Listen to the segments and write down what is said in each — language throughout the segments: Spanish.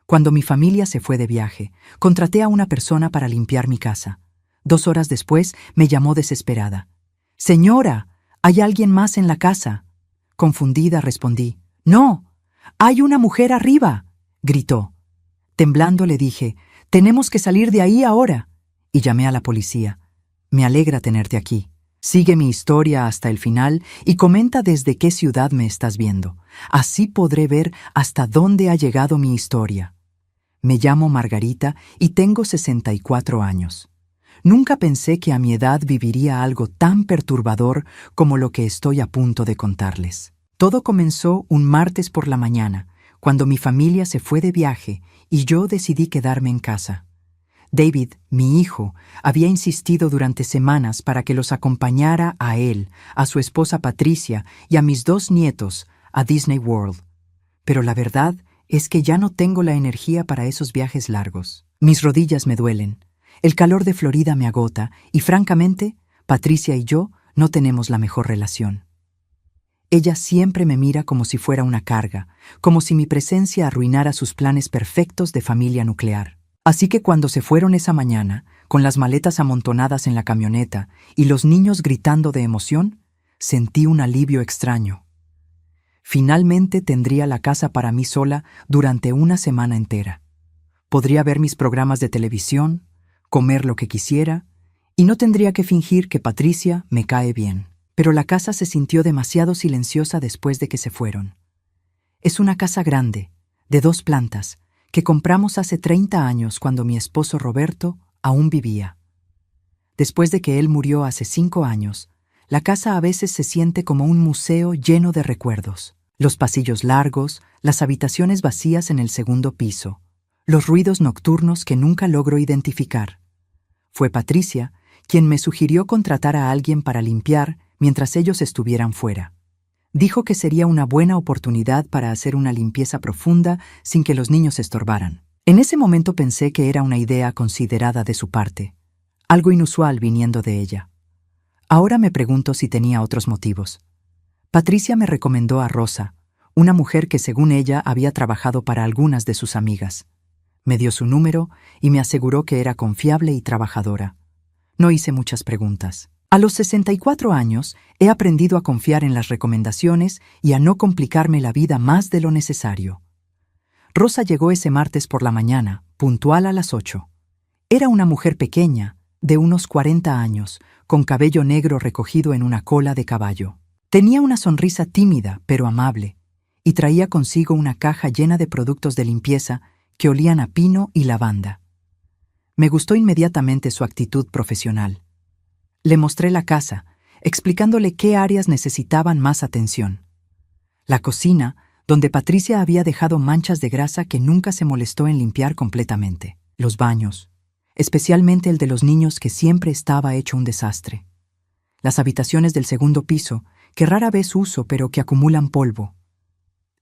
Cuando mi familia se fue de viaje, contraté a una persona para limpiar mi casa. 2 horas después me llamó desesperada. «Señora, ¿hay alguien más en la casa?» Confundida respondí. «No, hay una mujer arriba», gritó. Temblando le dije, «Tenemos que salir de ahí ahora», y llamé a la policía. «Me alegra tenerte aquí. Sigue mi historia hasta el final y comenta desde qué ciudad me estás viendo. Así podré ver hasta dónde ha llegado mi historia. Me llamo Margarita y tengo 64 años. Nunca pensé que a mi edad viviría algo tan perturbador como lo que estoy a punto de contarles. Todo comenzó un martes por la mañana, cuando mi familia se fue de viaje y yo decidí quedarme en casa. David, mi hijo, había insistido durante semanas para que los acompañara a él, a su esposa Patricia y a mis 2 nietos a Disney World. Pero la verdad es que ya no tengo la energía para esos viajes largos. Mis rodillas me duelen, el calor de Florida me agota y, francamente, Patricia y yo no tenemos la mejor relación. Ella siempre me mira como si fuera una carga, como si mi presencia arruinara sus planes perfectos de familia nuclear. Así que cuando se fueron esa mañana, con las maletas amontonadas en la camioneta y los niños gritando de emoción, sentí un alivio extraño. Finalmente tendría la casa para mí sola durante una semana entera. Podría ver mis programas de televisión, comer lo que quisiera, y no tendría que fingir que Patricia me cae bien. Pero la casa se sintió demasiado silenciosa después de que se fueron. Es una casa grande, de 2 plantas, que compramos hace 30 años cuando mi esposo Roberto aún vivía. Después de que él murió hace 5 años, la casa a veces se siente como un museo lleno de recuerdos. Los pasillos largos, las habitaciones vacías en el 2º piso, los ruidos nocturnos que nunca logro identificar. Fue Patricia quien me sugirió contratar a alguien para limpiar mientras ellos estuvieran fuera. Dijo que sería una buena oportunidad para hacer una limpieza profunda sin que los niños estorbaran. En ese momento pensé que era una idea considerada de su parte, algo inusual viniendo de ella. Ahora me pregunto si tenía otros motivos. Patricia me recomendó a Rosa, una mujer que según ella había trabajado para algunas de sus amigas. Me dio su número y me aseguró que era confiable y trabajadora. No hice muchas preguntas. A los 64 años he aprendido a confiar en las recomendaciones y a no complicarme la vida más de lo necesario. Rosa llegó ese martes por la mañana, puntual a las 8. Era una mujer pequeña, de unos 40 años, con cabello negro recogido en una cola de caballo. Tenía una sonrisa tímida pero amable, y traía consigo una caja llena de productos de limpieza que olían a pino y lavanda. Me gustó inmediatamente su actitud profesional. Le mostré la casa, explicándole qué áreas necesitaban más atención. La cocina, donde Patricia había dejado manchas de grasa que nunca se molestó en limpiar completamente. Los baños, especialmente el de los niños que siempre estaba hecho un desastre. Las habitaciones del 2º piso, que rara vez uso pero que acumulan polvo.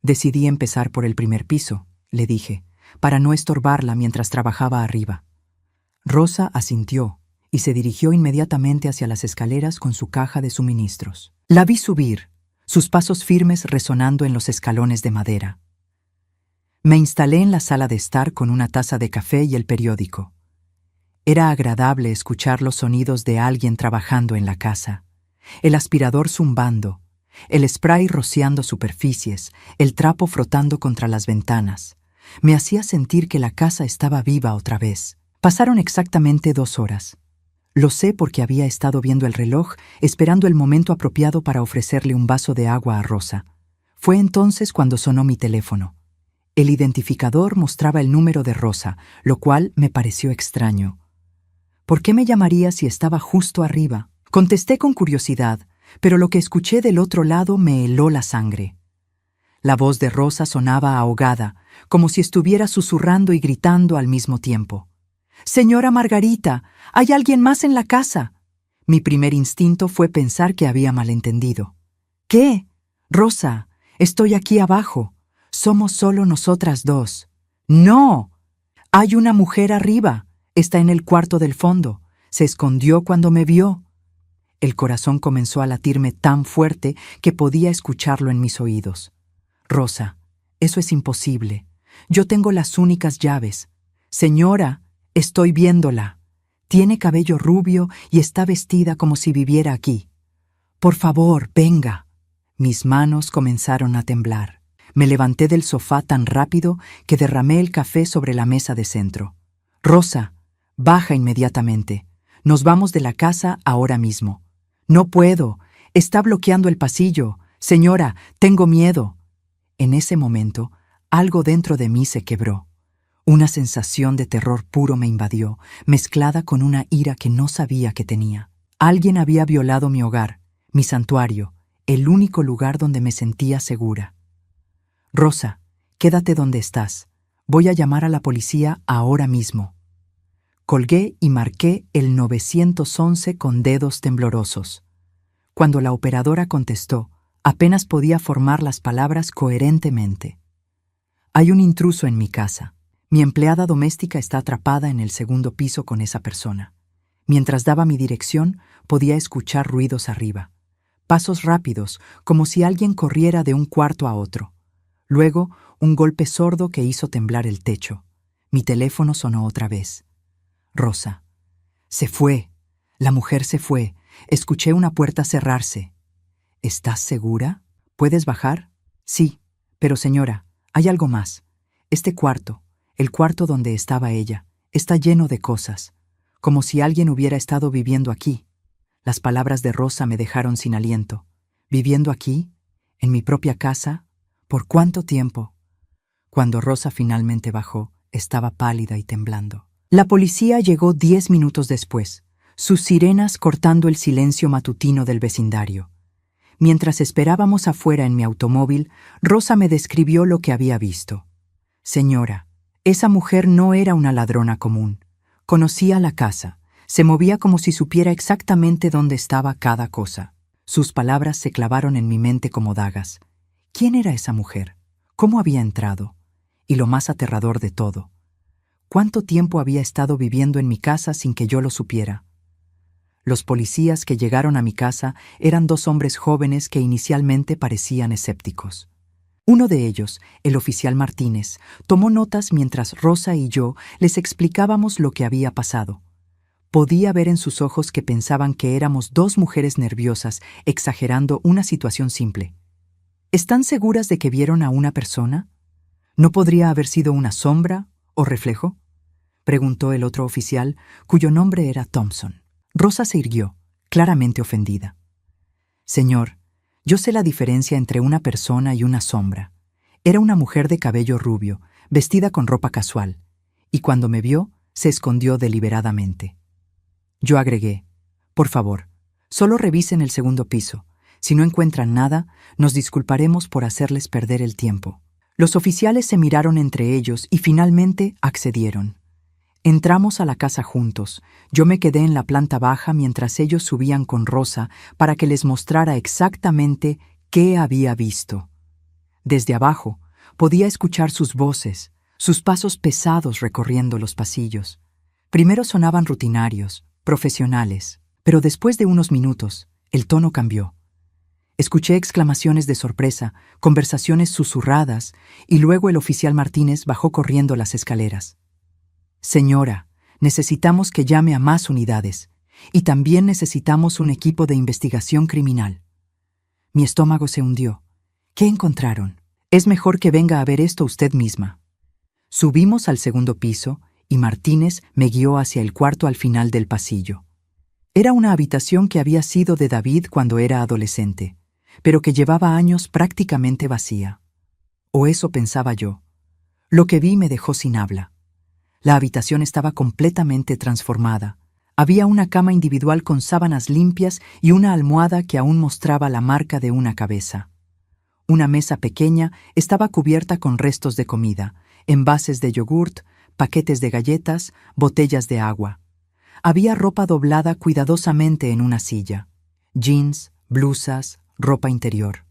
Decidí empezar por el 1er piso, le dije, para no estorbarla mientras trabajaba arriba. Rosa asintió y se dirigió inmediatamente hacia las escaleras con su caja de suministros. La vi subir, sus pasos firmes resonando en los escalones de madera. Me instalé en la sala de estar con una taza de café y el periódico. Era agradable escuchar los sonidos de alguien trabajando en la casa, el aspirador zumbando, el spray rociando superficies, el trapo frotando contra las ventanas. Me hacía sentir que la casa estaba viva otra vez. Pasaron exactamente 2 horas. Lo sé porque había estado viendo el reloj, esperando el momento apropiado para ofrecerle un vaso de agua a Rosa. Fue entonces cuando sonó mi teléfono. El identificador mostraba el número de Rosa, lo cual me pareció extraño. ¿Por qué me llamaría si estaba justo arriba? Contesté con curiosidad, pero lo que escuché del otro lado me heló la sangre. La voz de Rosa sonaba ahogada, como si estuviera susurrando y gritando al mismo tiempo. «Señora Margarita, ¿hay alguien más en la casa?» Mi primer instinto fue pensar que había malentendido. «¿Qué? Rosa, estoy aquí abajo. Somos solo nosotras 2. «¡No! Hay una mujer arriba. Está en el cuarto del fondo. Se escondió cuando me vio». El corazón comenzó a latirme tan fuerte que podía escucharlo en mis oídos. «Rosa, eso es imposible. Yo tengo las únicas llaves. Señora, estoy viéndola. Tiene cabello rubio y está vestida como si viviera aquí. Por favor, venga. Mis manos comenzaron a temblar. Me levanté del sofá tan rápido que derramé el café sobre la mesa de centro. Rosa, baja inmediatamente. Nos vamos de la casa ahora mismo. No puedo. Está bloqueando el pasillo. Señora, tengo miedo. En ese momento, algo dentro de mí se quebró. Una sensación de terror puro me invadió, mezclada con una ira que no sabía que tenía. Alguien había violado mi hogar, mi santuario, el único lugar donde me sentía segura. Rosa, quédate donde estás. Voy a llamar a la policía ahora mismo. Colgué y marqué el 911 con dedos temblorosos. Cuando la operadora contestó, apenas podía formar las palabras coherentemente. Hay un intruso en mi casa. Mi empleada doméstica está atrapada en el segundo piso con esa persona. Mientras daba mi dirección, podía escuchar ruidos arriba. Pasos rápidos, como si alguien corriera de un cuarto a otro. Luego, un golpe sordo que hizo temblar el techo. Mi teléfono sonó otra vez. Rosa. Se fue. La mujer se fue. Escuché una puerta cerrarse. ¿Estás segura? ¿Puedes bajar? Sí, pero señora, hay algo más. Este cuarto, el cuarto donde estaba ella, está lleno de cosas, como si alguien hubiera estado viviendo aquí. Las palabras de Rosa me dejaron sin aliento. ¿Viviendo aquí? ¿En mi propia casa? ¿Por cuánto tiempo? Cuando Rosa finalmente bajó, estaba pálida y temblando. La policía llegó 10 minutos después, sus sirenas cortando el silencio matutino del vecindario. Mientras esperábamos afuera en mi automóvil, Rosa me describió lo que había visto. Señora, esa mujer no era una ladrona común. Conocía la casa. Se movía como si supiera exactamente dónde estaba cada cosa. Sus palabras se clavaron en mi mente como dagas. ¿Quién era esa mujer? ¿Cómo había entrado? Y lo más aterrador de todo, ¿cuánto tiempo había estado viviendo en mi casa sin que yo lo supiera? Los policías que llegaron a mi casa eran 2 hombres jóvenes que inicialmente parecían escépticos. Uno de ellos, el oficial Martínez, tomó notas mientras Rosa y yo les explicábamos lo que había pasado. Podía ver en sus ojos que pensaban que éramos 2 mujeres nerviosas exagerando una situación simple. ¿Están seguras de que vieron a una persona? ¿No podría haber sido una sombra o reflejo?, preguntó el otro oficial, cuyo nombre era Thompson. Rosa se irguió, claramente ofendida. Señor, yo sé la diferencia entre una persona y una sombra. Era una mujer de cabello rubio, vestida con ropa casual, y cuando me vio, se escondió deliberadamente. Yo agregué, por favor, solo revisen el segundo piso. Si no encuentran nada, nos disculparemos por hacerles perder el tiempo. Los oficiales se miraron entre ellos y finalmente accedieron. Entramos a la casa juntos. Yo me quedé en la planta baja mientras ellos subían con Rosa para que les mostrara exactamente qué había visto. Desde abajo, podía escuchar sus voces, sus pasos pesados recorriendo los pasillos. Primero sonaban rutinarios, profesionales, pero después de unos minutos, el tono cambió. Escuché exclamaciones de sorpresa, conversaciones susurradas, y luego el oficial Martínez bajó corriendo las escaleras. Señora, necesitamos que llame a más unidades, y también necesitamos un equipo de investigación criminal. Mi estómago se hundió. ¿Qué encontraron? Es mejor que venga a ver esto usted misma. Subimos al segundo piso, y Martínez me guió hacia el cuarto al final del pasillo. Era una habitación que había sido de David cuando era adolescente, pero que llevaba años prácticamente vacía. O eso pensaba yo. Lo que vi me dejó sin habla. La habitación estaba completamente transformada. Había una cama individual con sábanas limpias y una almohada que aún mostraba la marca de una cabeza. Una mesa pequeña estaba cubierta con restos de comida, envases de yogurt, paquetes de galletas, botellas de agua. Había ropa doblada cuidadosamente en una silla. Jeans, blusas, ropa interior.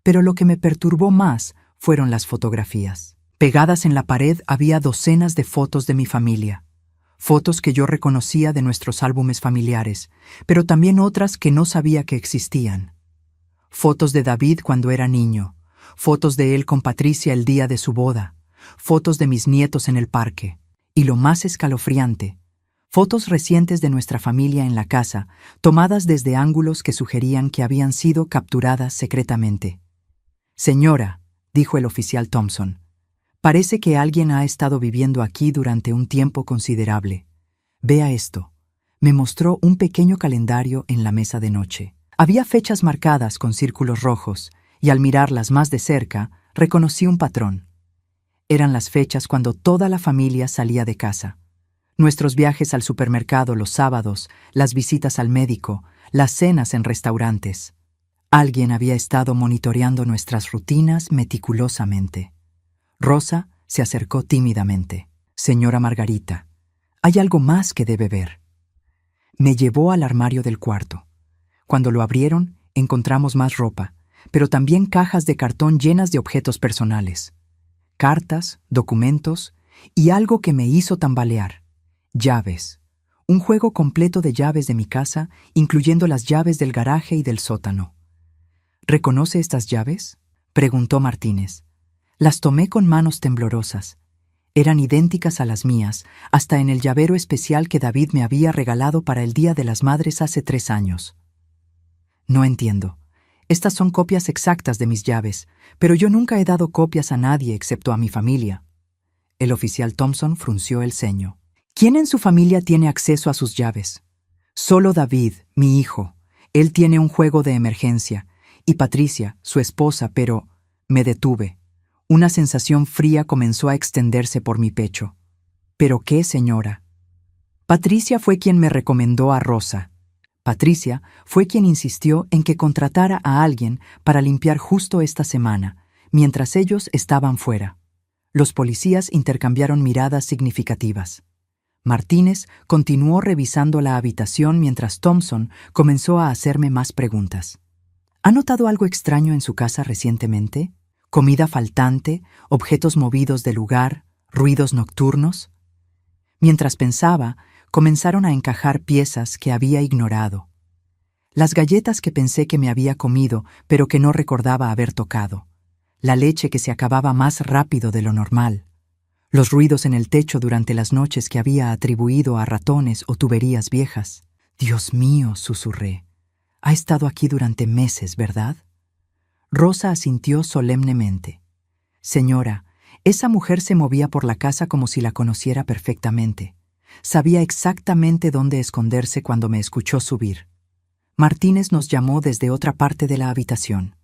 Pero lo que me perturbó más fueron las fotografías. Pegadas en la pared había docenas de fotos de mi familia. Fotos que yo reconocía de nuestros álbumes familiares, pero también otras que no sabía que existían. Fotos de David cuando era niño, fotos de él con Patricia el día de su boda, fotos de mis nietos en el parque, y lo más escalofriante, fotos recientes de nuestra familia en la casa, tomadas desde ángulos que sugerían que habían sido capturadas secretamente. «Señora», dijo el oficial Thompson, «parece que alguien ha estado viviendo aquí durante un tiempo considerable. Vea esto». Me mostró un pequeño calendario en la mesa de noche. Había fechas marcadas con círculos rojos, y al mirarlas más de cerca, reconocí un patrón. Eran las fechas cuando toda la familia salía de casa. Nuestros viajes al supermercado los sábados, las visitas al médico, las cenas en restaurantes. Alguien había estado monitoreando nuestras rutinas meticulosamente. Rosa se acercó tímidamente. «Señora Margarita, hay algo más que debe ver». Me llevó al armario del cuarto. Cuando lo abrieron, encontramos más ropa, pero también cajas de cartón llenas de objetos personales. Cartas, documentos y algo que me hizo tambalear. Llaves. Un juego completo de llaves de mi casa, incluyendo las llaves del garaje y del sótano. «¿Reconoce estas llaves?», preguntó Martínez. Las tomé con manos temblorosas. Eran idénticas a las mías, hasta en el llavero especial que David me había regalado para el Día de las Madres hace 3 años. «No entiendo. Estas son copias exactas de mis llaves, pero yo nunca he dado copias a nadie excepto a mi familia». El oficial Thompson frunció el ceño. «¿Quién en su familia tiene acceso a sus llaves?» «Solo David, mi hijo. Él tiene un juego de emergencia. Y Patricia, su esposa, pero…» Me detuve. Una sensación fría comenzó a extenderse por mi pecho. «¿Pero qué, señora?» «Patricia fue quien me recomendó a Rosa. Patricia fue quien insistió en que contratara a alguien para limpiar justo esta semana, mientras ellos estaban fuera». Los policías intercambiaron miradas significativas. Martínez continuó revisando la habitación mientras Thompson comenzó a hacerme más preguntas. «¿Ha notado algo extraño en su casa recientemente? ¿Comida faltante, objetos movidos del lugar, ruidos nocturnos?» Mientras pensaba, comenzaron a encajar piezas que había ignorado. Las galletas que pensé que me había comido, pero que no recordaba haber tocado. La leche que se acababa más rápido de lo normal. Los ruidos en el techo durante las noches que había atribuido a ratones o tuberías viejas. «Dios mío», susurré. «Ha estado aquí durante meses, ¿verdad?» Rosa asintió solemnemente. «Señora, esa mujer se movía por la casa como si la conociera perfectamente. Sabía exactamente dónde esconderse cuando me escuchó subir». Martínez nos llamó desde otra parte de la habitación.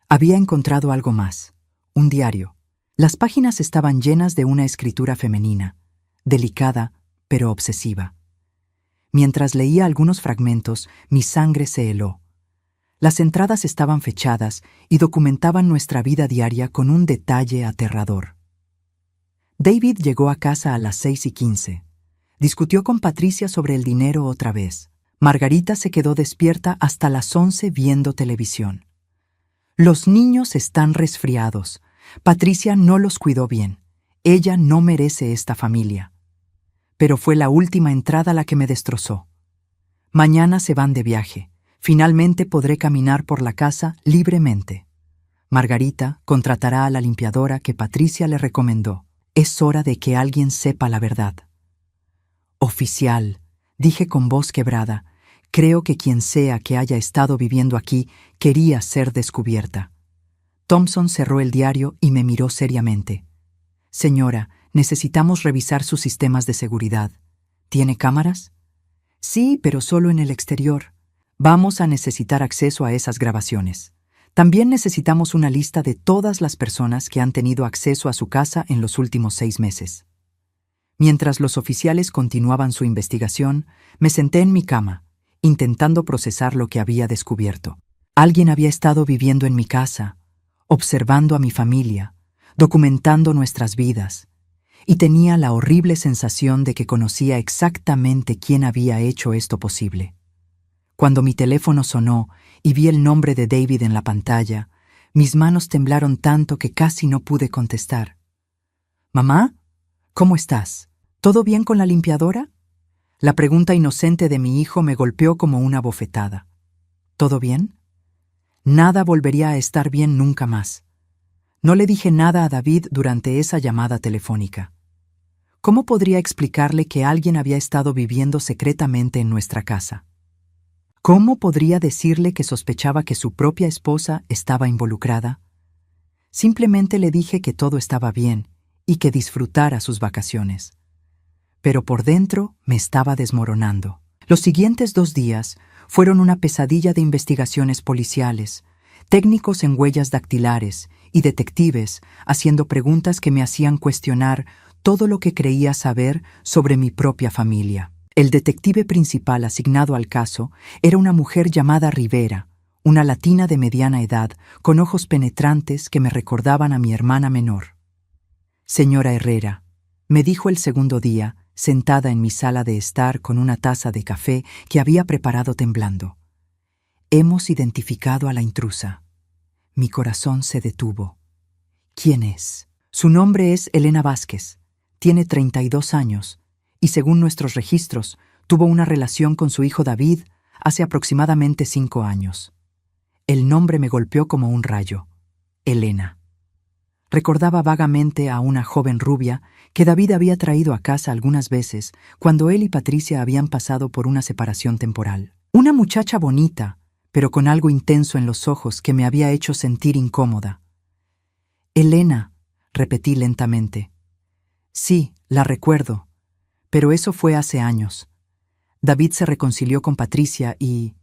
Había encontrado algo más. Un diario. Las páginas estaban llenas de una escritura femenina, delicada pero obsesiva. Mientras leía algunos fragmentos, mi sangre se heló. Las entradas estaban fechadas y documentaban nuestra vida diaria con un detalle aterrador. David llegó a casa a las 6:15. Discutió con Patricia sobre el dinero otra vez. Margarita se quedó despierta hasta las 11 viendo televisión. «Los niños están resfriados. Patricia no los cuidó bien. Ella no merece esta familia». Pero fue la última entrada la que me destrozó. «Mañana se van de viaje. Finalmente podré caminar por la casa libremente. Margarita contratará a la limpiadora que Patricia le recomendó. Es hora de que alguien sepa la verdad». «Oficial», dije con voz quebrada, «creo que quien sea que haya estado viviendo aquí quería ser descubierta». Thompson cerró el diario y me miró seriamente. «Señora, necesitamos revisar sus sistemas de seguridad. ¿Tiene cámaras?» «Sí, pero solo en el exterior. Vamos a necesitar acceso a esas grabaciones. También necesitamos una lista de todas las personas que han tenido acceso a su casa en los últimos 6 meses». Mientras los oficiales continuaban su investigación, me senté en mi cama, intentando procesar lo que había descubierto. Alguien había estado viviendo en mi casa, observando a mi familia, documentando nuestras vidas, y tenía la horrible sensación de que conocía exactamente quién había hecho esto posible. Cuando mi teléfono sonó y vi el nombre de David en la pantalla, mis manos temblaron tanto que casi no pude contestar. «¿Mamá? ¿Cómo estás? ¿Todo bien con la limpiadora?». La pregunta inocente de mi hijo me golpeó como una bofetada. «¿Todo bien?». Nada volvería a estar bien nunca más. No le dije nada a David durante esa llamada telefónica. ¿Cómo podría explicarle que alguien había estado viviendo secretamente en nuestra casa? ¿Cómo podría decirle que sospechaba que su propia esposa estaba involucrada? Simplemente le dije que todo estaba bien y que disfrutara sus vacaciones. Pero por dentro me estaba desmoronando. Los siguientes 2 días fueron una pesadilla de investigaciones policiales, técnicos en huellas dactilares y detectives haciendo preguntas que me hacían cuestionar todo lo que creía saber sobre mi propia familia. El detective principal asignado al caso era una mujer llamada Rivera, una latina de mediana edad, con ojos penetrantes que me recordaban a mi hermana menor. «Señora Herrera», me dijo el segundo día, sentada en mi sala de estar con una taza de café que había preparado temblando. «Hemos identificado a la intrusa». Mi corazón se detuvo. «¿Quién es?» «Su nombre es Elena Vázquez. Tiene 32 años y, según nuestros registros, tuvo una relación con su hijo David hace aproximadamente 5 años». El nombre me golpeó como un rayo. Elena. Recordaba vagamente a una joven rubia que David había traído a casa algunas veces cuando él y Patricia habían pasado por una separación temporal. Una muchacha bonita, pero con algo intenso en los ojos que me había hecho sentir incómoda. «Elena», repetí lentamente. «Sí, la recuerdo, pero eso fue hace años. David se reconcilió con Patricia y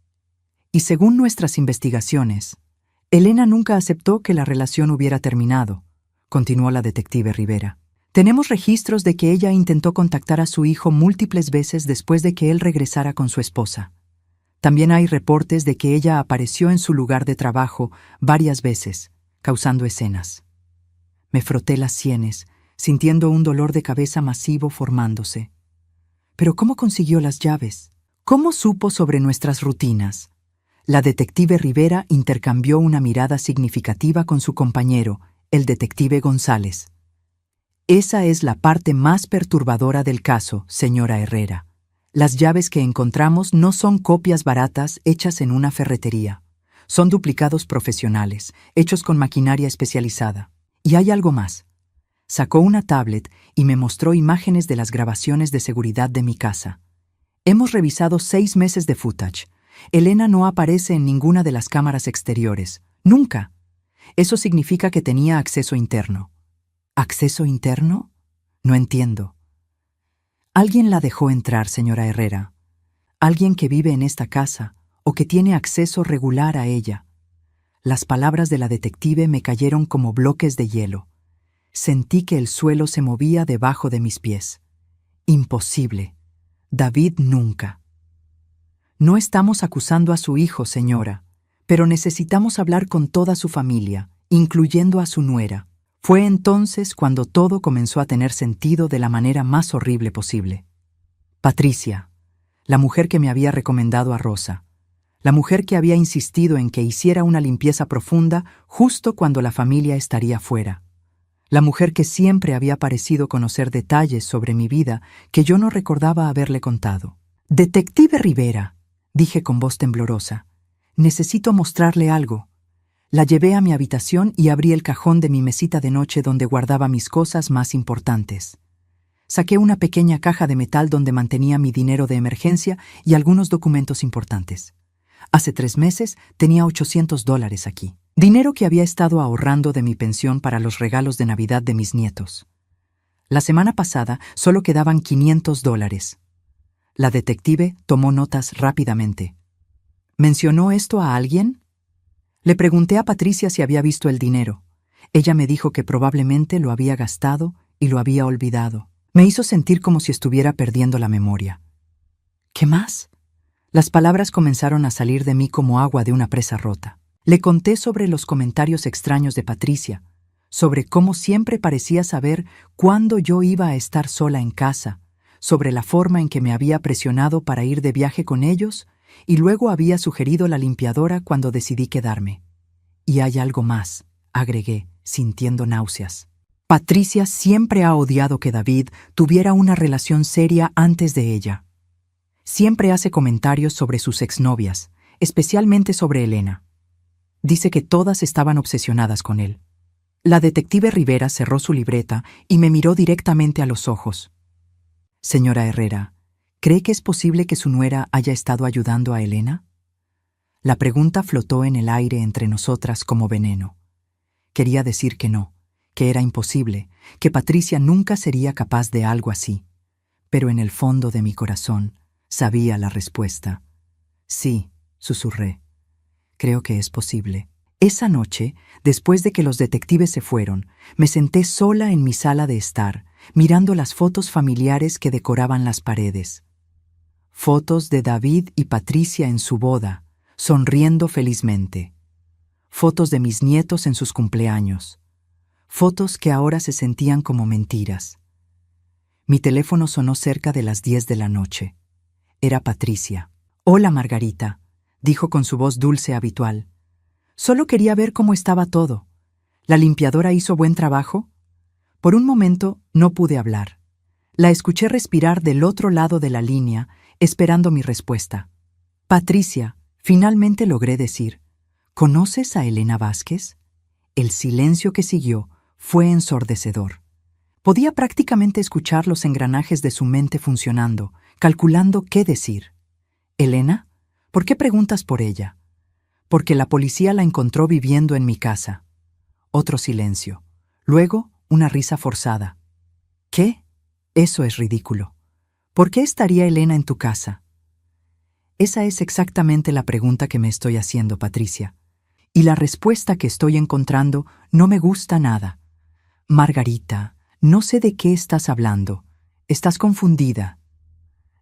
según nuestras investigaciones, Elena nunca aceptó que la relación hubiera terminado», continuó la detective Rivera. «Tenemos registros de que ella intentó contactar a su hijo múltiples veces después de que él regresara con su esposa. También hay reportes de que ella apareció en su lugar de trabajo varias veces, causando escenas». Me froté las sienes, sintiendo un dolor de cabeza masivo formándose. «¿Pero cómo consiguió las llaves? ¿Cómo supo sobre nuestras rutinas?» La detective Rivera intercambió una mirada significativa con su compañero, el detective González. «Esa es la parte más perturbadora del caso, señora Herrera. Las llaves que encontramos no son copias baratas hechas en una ferretería. Son duplicados profesionales, hechos con maquinaria especializada. Y hay algo más». Sacó una tablet y me mostró imágenes de las grabaciones de seguridad de mi casa. «Hemos revisado 6 meses de footage. Elena no aparece en ninguna de las cámaras exteriores. Nunca. Eso significa que tenía acceso interno». «¿Acceso interno? No entiendo». «Alguien la dejó entrar, señora Herrera. Alguien que vive en esta casa o que tiene acceso regular a ella». Las palabras de la detective me cayeron como bloques de hielo. Sentí que el suelo se movía debajo de mis pies. «Imposible. David nunca». «No estamos acusando a su hijo, señora, pero necesitamos hablar con toda su familia, incluyendo a su nuera». Fue entonces cuando todo comenzó a tener sentido de la manera más horrible posible. Patricia, la mujer que me había recomendado a Rosa, la mujer que había insistido en que hiciera una limpieza profunda justo cuando la familia estaría fuera, la mujer que siempre había parecido conocer detalles sobre mi vida que yo no recordaba haberle contado. «Detective Rivera», dije con voz temblorosa, «necesito mostrarle algo». La llevé a mi habitación y abrí el cajón de mi mesita de noche donde guardaba mis cosas más importantes. Saqué una pequeña caja de metal donde mantenía mi dinero de emergencia y algunos documentos importantes. Hace 3 meses tenía $800 aquí. Dinero que había estado ahorrando de mi pensión para los regalos de Navidad de mis nietos. La semana pasada solo quedaban $500. La detective tomó notas rápidamente. «¿Mencionó esto a alguien?» Le pregunté a Patricia si había visto el dinero. Ella me dijo que probablemente lo había gastado y lo había olvidado. Me hizo sentir como si estuviera perdiendo la memoria. «¿Qué más?» Las palabras comenzaron a salir de mí como agua de una presa rota. Le conté sobre los comentarios extraños de Patricia, sobre cómo siempre parecía saber cuándo yo iba a estar sola en casa, sobre la forma en que me había presionado para ir de viaje con ellos y luego había sugerido la limpiadora cuando decidí quedarme. «Y hay algo más», agregué, sintiendo náuseas. «Patricia siempre ha odiado que David tuviera una relación seria antes de ella. Siempre hace comentarios sobre sus exnovias, especialmente sobre Elena. Dice que todas estaban obsesionadas con él. La detective Rivera cerró su libreta y me miró directamente a los ojos. Señora Herrera, ¿cree que es posible que su nuera haya estado ayudando a Elena? La pregunta flotó en el aire entre nosotras como veneno. Quería decir que no, que era imposible, que Patricia nunca sería capaz de algo así. Pero en el fondo de mi corazón sabía la respuesta. Sí, susurré. Creo que es posible. Esa noche, después de que los detectives se fueron, me senté sola en mi sala de estar, mirando las fotos familiares que decoraban las paredes. Fotos de David y Patricia en su boda, sonriendo felizmente. Fotos de mis nietos en sus cumpleaños. Fotos que ahora se sentían como mentiras. Mi teléfono sonó cerca de las 10 de la noche. Era Patricia. «Hola, Margarita», dijo con su voz dulce habitual. «Solo quería ver cómo estaba todo. ¿La limpiadora hizo buen trabajo?» Por un momento no pude hablar. La escuché respirar del otro lado de la línea, esperando mi respuesta. «Patricia», finalmente logré decir, «¿conoces a Elena Vázquez?» El silencio que siguió fue ensordecedor. Podía prácticamente escuchar los engranajes de su mente funcionando, calculando qué decir. «¿Elena? ¿Por qué preguntas por ella?» «Porque la policía la encontró viviendo en mi casa». Otro silencio. Luego, una risa forzada. «¿Qué? Eso es ridículo. ¿Por qué estaría Elena en tu casa?» Esa es exactamente la pregunta que me estoy haciendo, Patricia. Y la respuesta que estoy encontrando no me gusta nada. Margarita, no sé de qué estás hablando. Estás confundida.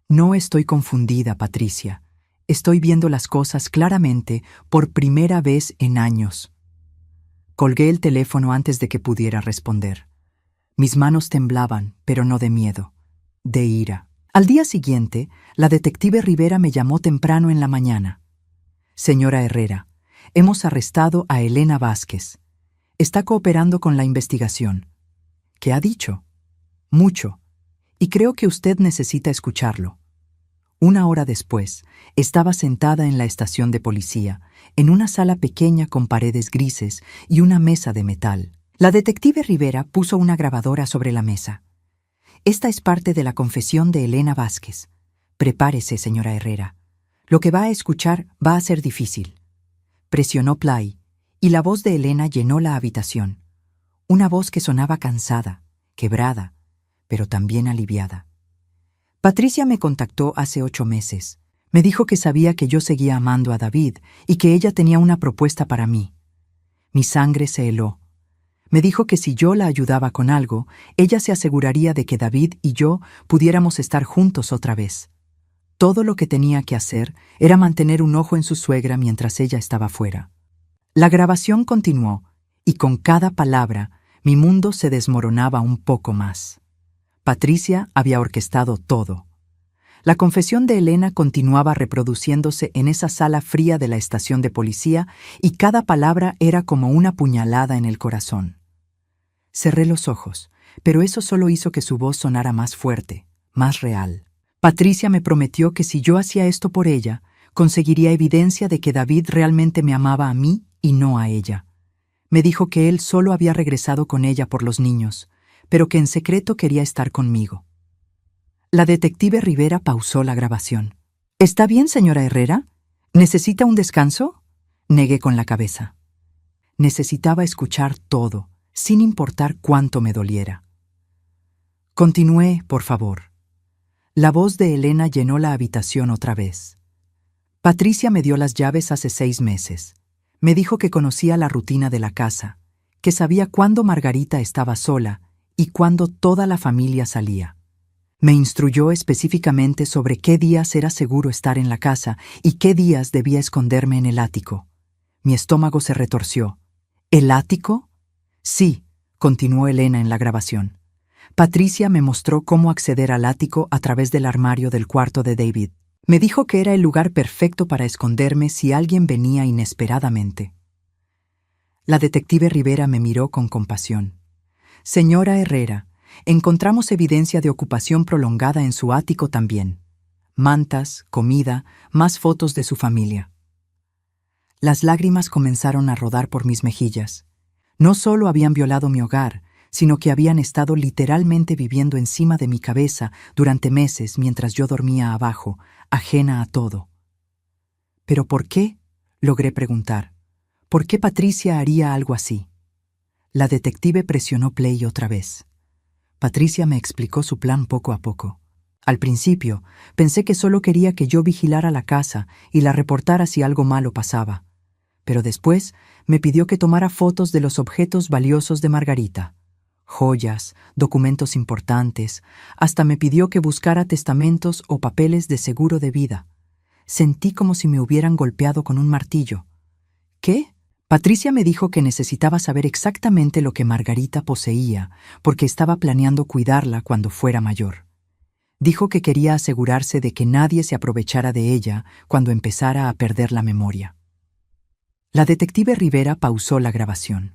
No estoy confundida, Patricia. Estoy viendo las cosas claramente por primera vez en años. Colgué el teléfono antes de que pudiera responder. Mis manos temblaban, pero no de miedo, de ira. Al día siguiente, la detective Rivera me llamó temprano en la mañana. «Señora Herrera, hemos arrestado a Elena Vázquez. Está cooperando con la investigación». «¿Qué ha dicho?» «Mucho. Y creo que usted necesita escucharlo». Una hora después, estaba sentada en la estación de policía, en una sala pequeña con paredes grises y una mesa de metal. La detective Rivera puso una grabadora sobre la mesa. «Esta es parte de la confesión de Elena Vázquez. Prepárese, señora Herrera. Lo que va a escuchar va a ser difícil». Presionó play, y la voz de Elena llenó la habitación. Una voz que sonaba cansada, quebrada, pero también aliviada. «Patricia me contactó hace 8 meses. Me dijo que sabía que yo seguía amando a David y que ella tenía una propuesta para mí. Mi sangre se heló. Me dijo que si yo la ayudaba con algo, ella se aseguraría de que David y yo pudiéramos estar juntos otra vez. Todo lo que tenía que hacer era mantener un ojo en su suegra mientras ella estaba fuera». La grabación continuó, y con cada palabra mi mundo se desmoronaba un poco más. Patricia había orquestado todo. La confesión de Elena continuaba reproduciéndose en esa sala fría de la estación de policía y cada palabra era como una puñalada en el corazón. Cerré los ojos, pero eso solo hizo que su voz sonara más fuerte, más real. Patricia me prometió que si yo hacía esto por ella, conseguiría evidencia de que David realmente me amaba a mí y no a ella. Me dijo que él solo había regresado con ella por los niños, pero que en secreto quería estar conmigo. La detective Rivera pausó la grabación. «¿Está bien, señora Herrera? ¿Necesita un descanso?» Negué con la cabeza. Necesitaba escuchar todo, sin importar cuánto me doliera. «Continúe, por favor». La voz de Elena llenó la habitación otra vez. «Patricia me dio las llaves hace 6 meses. Me dijo que conocía la rutina de la casa, que sabía cuándo Margarita estaba sola y cuándo toda la familia salía. Me instruyó específicamente sobre qué días era seguro estar en la casa y qué días debía esconderme en el ático. Mi estómago se retorció. ¿El ático? Sí», continuó Elena en la grabación. «Patricia me mostró cómo acceder al ático a través del armario del cuarto de David. Me dijo que era el lugar perfecto para esconderme si alguien venía inesperadamente». La detective Rivera me miró con compasión. «Señora Herrera, encontramos evidencia de ocupación prolongada en su ático también. Mantas, comida, más fotos de su familia». Las lágrimas comenzaron a rodar por mis mejillas. No solo habían violado mi hogar, sino que habían estado literalmente viviendo encima de mi cabeza durante meses mientras yo dormía abajo, ajena a todo. ¿Pero por qué?, logré preguntar. ¿Por qué Patricia haría algo así? La detective presionó play otra vez. Patricia me explicó su plan poco a poco. Al principio, pensé que solo quería que yo vigilara la casa y la reportara si algo malo pasaba. Pero después me pidió que tomara fotos de los objetos valiosos de Margarita. Joyas, documentos importantes, hasta me pidió que buscara testamentos o papeles de seguro de vida. Sentí como si me hubieran golpeado con un martillo. ¿Qué? Patricia me dijo que necesitaba saber exactamente lo que Margarita poseía, porque estaba planeando cuidarla cuando fuera mayor. Dijo que quería asegurarse de que nadie se aprovechara de ella cuando empezara a perder la memoria. La detective Rivera pausó la grabación.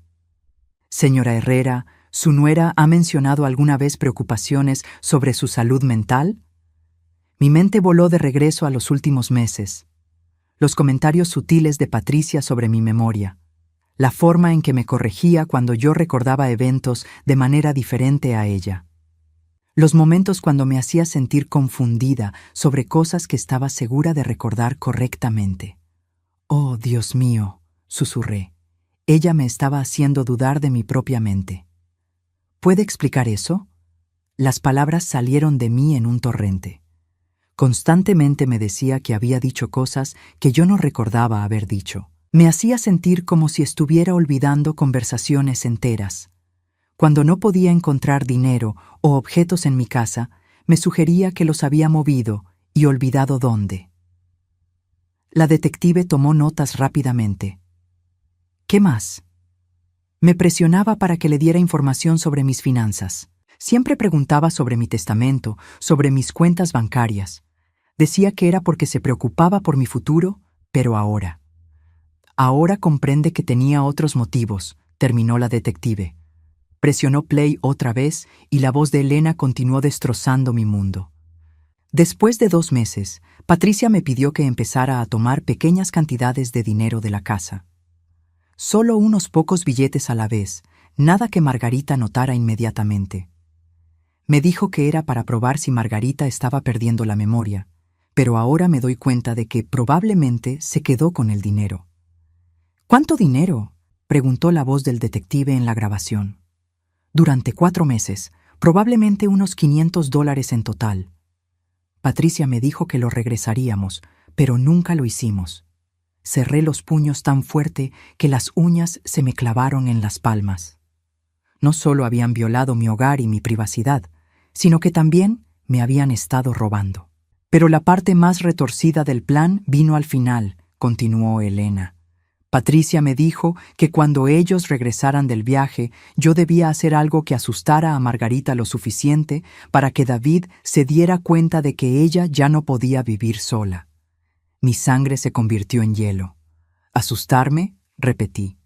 Señora Herrera, ¿su nuera ha mencionado alguna vez preocupaciones sobre su salud mental? Mi mente voló de regreso a los últimos meses. Los comentarios sutiles de Patricia sobre mi memoria. La forma en que me corregía cuando yo recordaba eventos de manera diferente a ella. Los momentos cuando me hacía sentir confundida sobre cosas que estaba segura de recordar correctamente. «Oh, Dios mío», susurré. Ella me estaba haciendo dudar de mi propia mente. ¿Puede explicar eso? Las palabras salieron de mí en un torrente. Constantemente me decía que había dicho cosas que yo no recordaba haber dicho. Me hacía sentir como si estuviera olvidando conversaciones enteras. Cuando no podía encontrar dinero o objetos en mi casa, me sugería que los había movido y olvidado dónde. La detective tomó notas rápidamente. ¿Qué más? Me presionaba para que le diera información sobre mis finanzas. Siempre preguntaba sobre mi testamento, sobre mis cuentas bancarias. Decía que era porque se preocupaba por mi futuro, pero ahora. Ahora comprende que tenía otros motivos, terminó la detective. Presionó play otra vez y la voz de Elena continuó destrozando mi mundo. Después de 2 meses, Patricia me pidió que empezara a tomar pequeñas cantidades de dinero de la casa. Solo unos pocos billetes a la vez, nada que Margarita notara inmediatamente. Me dijo que era para probar si Margarita estaba perdiendo la memoria, pero ahora me doy cuenta de que probablemente se quedó con el dinero. ¿Cuánto dinero?, preguntó la voz del detective en la grabación. Durante 4 meses, probablemente unos $500 en total. Patricia me dijo que lo regresaríamos, pero nunca lo hicimos. Cerré los puños tan fuerte que las uñas se me clavaron en las palmas. No solo habían violado mi hogar y mi privacidad, sino que también me habían estado robando. Pero la parte más retorcida del plan vino al final, continuó Elena. Patricia me dijo que cuando ellos regresaran del viaje, yo debía hacer algo que asustara a Margarita lo suficiente para que David se diera cuenta de que ella ya no podía vivir sola. Mi sangre se convirtió en hielo. ¿Asustarme?, repetí.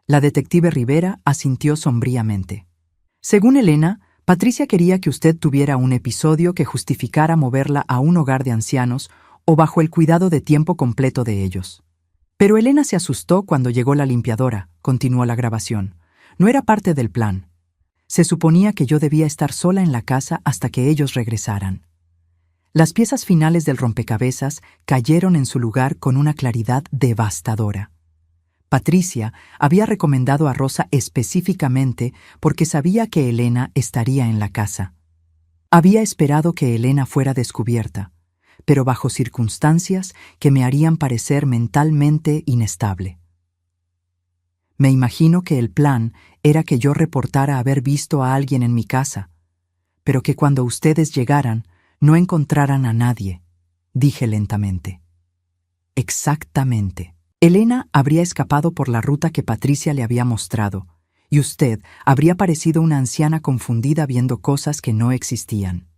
La detective Rivera asintió sombríamente. Según Elena, Patricia quería que usted tuviera un episodio que justificara moverla a un hogar de ancianos o bajo el cuidado de tiempo completo de ellos. Pero Elena se asustó cuando llegó la limpiadora, continuó la grabación. No era parte del plan. Se suponía que yo debía estar sola en la casa hasta que ellos regresaran. Las piezas finales del rompecabezas cayeron en su lugar con una claridad devastadora. Patricia había recomendado a Rosa específicamente porque sabía que Elena estaría en la casa. Había esperado que Elena fuera descubierta, pero bajo circunstancias que me harían parecer mentalmente inestable. Me imagino que el plan era que yo reportara haber visto a alguien en mi casa, pero que cuando ustedes llegaran no encontraran a nadie, dije lentamente. Exactamente. Elena habría escapado por la ruta que Patricia le había mostrado, y usted habría parecido una anciana confundida viendo cosas que no existían.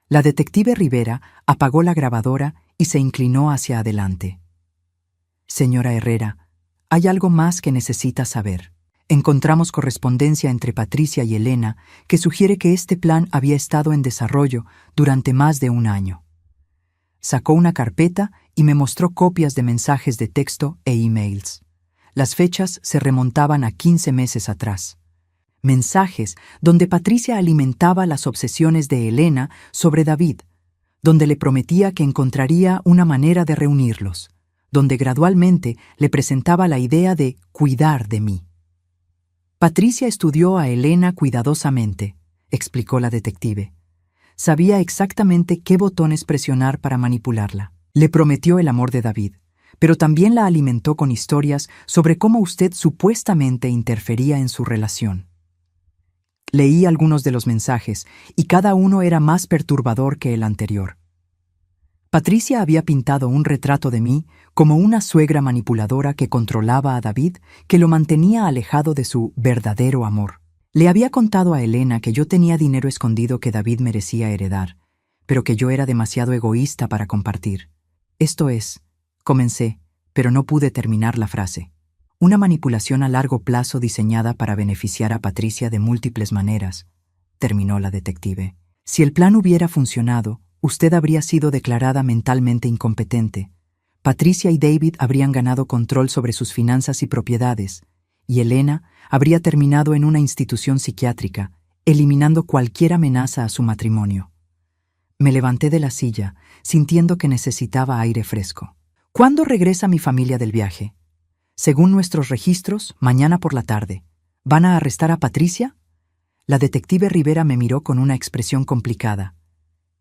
La detective Rivera apagó la grabadora y se inclinó hacia adelante. Señora Herrera, hay algo más que necesita saber. Encontramos correspondencia entre Patricia y Elena que sugiere que este plan había estado en desarrollo durante más de 1 año. Sacó una carpeta y me mostró copias de mensajes de texto e emails. Las fechas se remontaban a 15 meses atrás. Mensajes donde Patricia alimentaba las obsesiones de Elena sobre David, donde le prometía que encontraría una manera de reunirlos, donde gradualmente le presentaba la idea de cuidar de mí. Patricia estudió a Elena cuidadosamente, explicó la detective. Sabía exactamente qué botones presionar para manipularla. Le prometió el amor de David, pero también la alimentó con historias sobre cómo usted supuestamente interfería en su relación. Leí algunos de los mensajes y cada uno era más perturbador que el anterior. Patricia había pintado un retrato de mí como una suegra manipuladora que controlaba a David, que lo mantenía alejado de su verdadero amor. Le había contado a Elena que yo tenía dinero escondido que David merecía heredar, pero que yo era demasiado egoísta para compartir. Esto es, comencé, pero no pude terminar la frase. Una manipulación a largo plazo diseñada para beneficiar a Patricia de múltiples maneras, terminó la detective. Si el plan hubiera funcionado, usted habría sido declarada mentalmente incompetente. Patricia y David habrían ganado control sobre sus finanzas y propiedades, y Elena habría terminado en una institución psiquiátrica, eliminando cualquier amenaza a su matrimonio. Me levanté de la silla, sintiendo que necesitaba aire fresco. ¿Cuándo regresa mi familia del viaje? Según nuestros registros, mañana por la tarde. ¿Van a arrestar a Patricia? La detective Rivera me miró con una expresión complicada.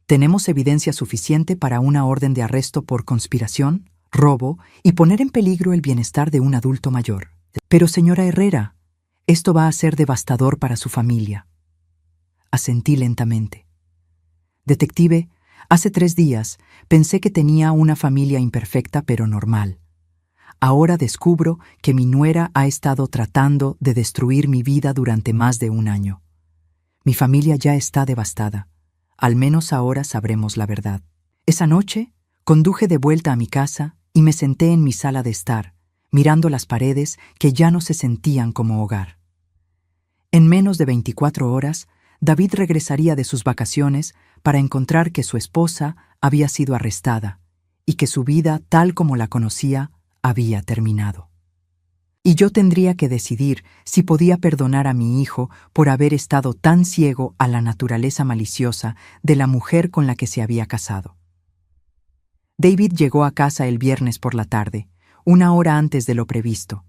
Tenemos evidencia suficiente para una orden de arresto por conspiración, robo y poner en peligro el bienestar de un adulto mayor. Pero, señora Herrera, esto va a ser devastador para su familia. Asentí lentamente. Detective, hace 3 días pensé que tenía una familia imperfecta pero normal. Ahora descubro que mi nuera ha estado tratando de destruir mi vida durante más de 1 año. Mi familia ya está devastada. Al menos ahora sabremos la verdad. Esa noche, conduje de vuelta a mi casa y me senté en mi sala de estar, mirando las paredes que ya no se sentían como hogar. En menos de 24 horas, David regresaría de sus vacaciones para encontrar que su esposa había sido arrestada y que su vida, tal como la conocía, había terminado. Y yo tendría que decidir si podía perdonar a mi hijo por haber estado tan ciego a la naturaleza maliciosa de la mujer con la que se había casado. David llegó a casa el viernes por la tarde, 1 hora antes de lo previsto.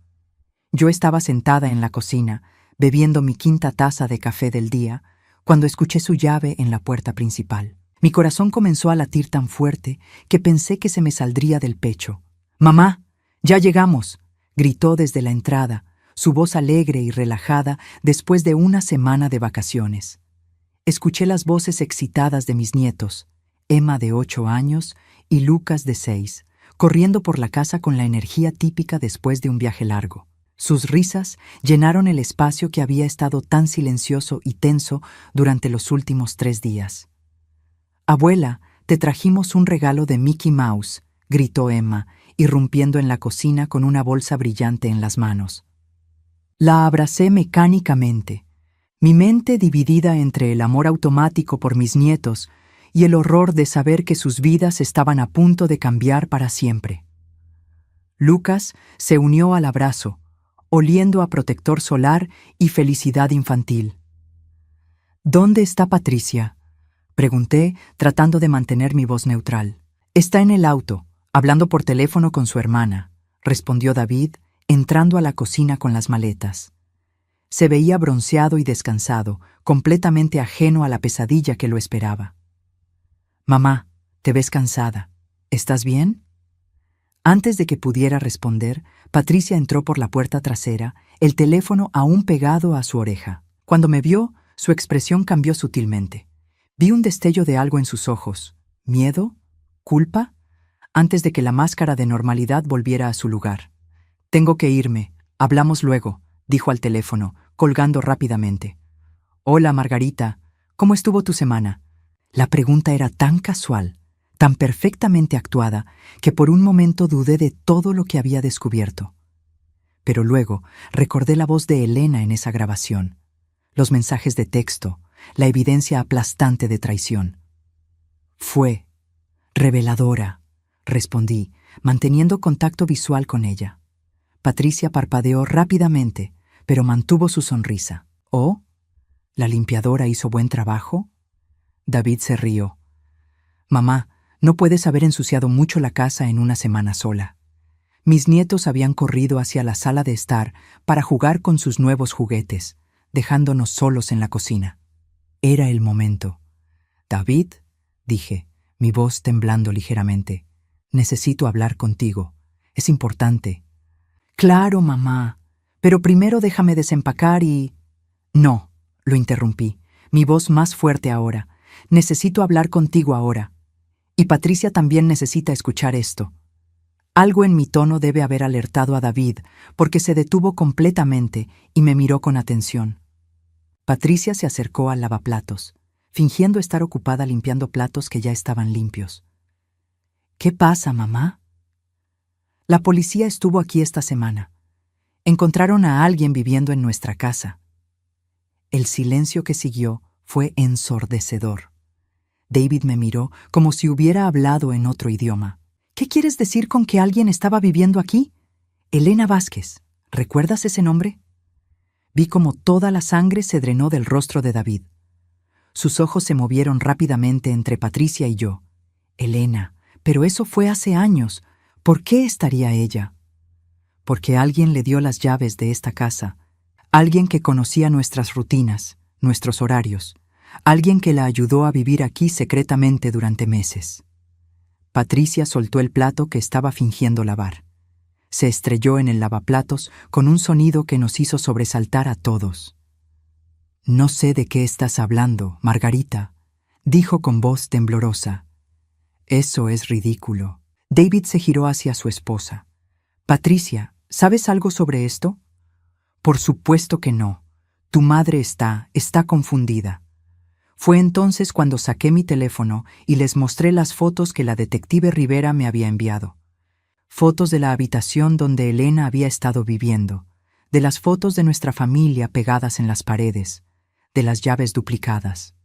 Yo estaba sentada en la cocina, bebiendo mi 5ª taza de café del día, cuando escuché su llave en la puerta principal. Mi corazón comenzó a latir tan fuerte que pensé que se me saldría del pecho. «¡Mamá! ¡Ya llegamos!», gritó desde la entrada, su voz alegre y relajada después de 1 semana de vacaciones. Escuché las voces excitadas de mis nietos, Emma de 8 años y Lucas de 6, corriendo por la casa con la energía típica después de un viaje largo. Sus risas llenaron el espacio que había estado tan silencioso y tenso durante los últimos 3 días. «Abuela, te trajimos un regalo de Mickey Mouse», gritó Emma, irrumpiendo en la cocina con una bolsa brillante en las manos. La abracé mecánicamente, mi mente dividida entre el amor automático por mis nietos y el horror de saber que sus vidas estaban a punto de cambiar para siempre. Lucas se unió al abrazo, oliendo a protector solar y felicidad infantil. «¿Dónde está Patricia?», pregunté, tratando de mantener mi voz neutral. «Está en el auto, hablando por teléfono con su hermana», respondió David, entrando a la cocina con las maletas. Se veía bronceado y descansado, completamente ajeno a la pesadilla que lo esperaba. «Mamá, te ves cansada. ¿Estás bien?». Antes de que pudiera responder, Patricia entró por la puerta trasera, el teléfono aún pegado a su oreja. Cuando me vio, su expresión cambió sutilmente. Vi un destello de algo en sus ojos. ¿Miedo? ¿Culpa? Antes de que la máscara de normalidad volviera a su lugar. «Tengo que irme. Hablamos luego», dijo al teléfono, colgando rápidamente. «Hola, Margarita. ¿Cómo estuvo tu semana?». La pregunta era tan casual, tan perfectamente actuada, que por un momento dudé de todo lo que había descubierto. Pero luego recordé la voz de Elena en esa grabación, los mensajes de texto, la evidencia aplastante de traición. «Fue reveladora», respondí, manteniendo contacto visual con ella. Patricia parpadeó rápidamente, pero mantuvo su sonrisa. ¿Oh? ¿La limpiadora hizo buen trabajo? David se rió. Mamá, no puedes haber ensuciado mucho la casa en una semana sola. Mis nietos habían corrido hacia la sala de estar para jugar con sus nuevos juguetes, dejándonos solos en la cocina. Era el momento. David, dije, mi voz temblando ligeramente, necesito hablar contigo. Es importante. Claro, mamá, pero primero déjame desempacar y... No, lo interrumpí, mi voz más fuerte ahora. Necesito hablar contigo ahora. Y Patricia también necesita escuchar esto. Algo en mi tono debe haber alertado a David, porque se detuvo completamente y me miró con atención. Patricia se acercó al lavaplatos, fingiendo estar ocupada limpiando platos que ya estaban limpios. ¿Qué pasa, mamá? La policía estuvo aquí esta semana. Encontraron a alguien viviendo en nuestra casa. El silencio que siguió fue ensordecedor. David me miró como si hubiera hablado en otro idioma. ¿Qué quieres decir con que alguien estaba viviendo aquí? Elena Vázquez. ¿Recuerdas ese nombre? Vi como toda la sangre se drenó del rostro de David. Sus ojos se movieron rápidamente entre Patricia y yo. Elena, pero eso fue hace años. ¿Por qué estaría ella? Porque alguien le dio las llaves de esta casa. Alguien que conocía nuestras rutinas, nuestros horarios. Alguien que la ayudó a vivir aquí secretamente durante meses. Patricia soltó el plato que estaba fingiendo lavar. Se estrelló en el lavaplatos con un sonido que nos hizo sobresaltar a todos. No sé de qué estás hablando, Margarita, dijo con voz temblorosa. Eso es ridículo. David se giró hacia su esposa. Patricia, ¿sabes algo sobre esto? Por supuesto que no. Tu madre está confundida. Fue entonces cuando saqué mi teléfono y les mostré las fotos que la detective Rivera me había enviado. Fotos de la habitación donde Elena había estado viviendo, de las fotos de nuestra familia pegadas en las paredes, de las llaves duplicadas.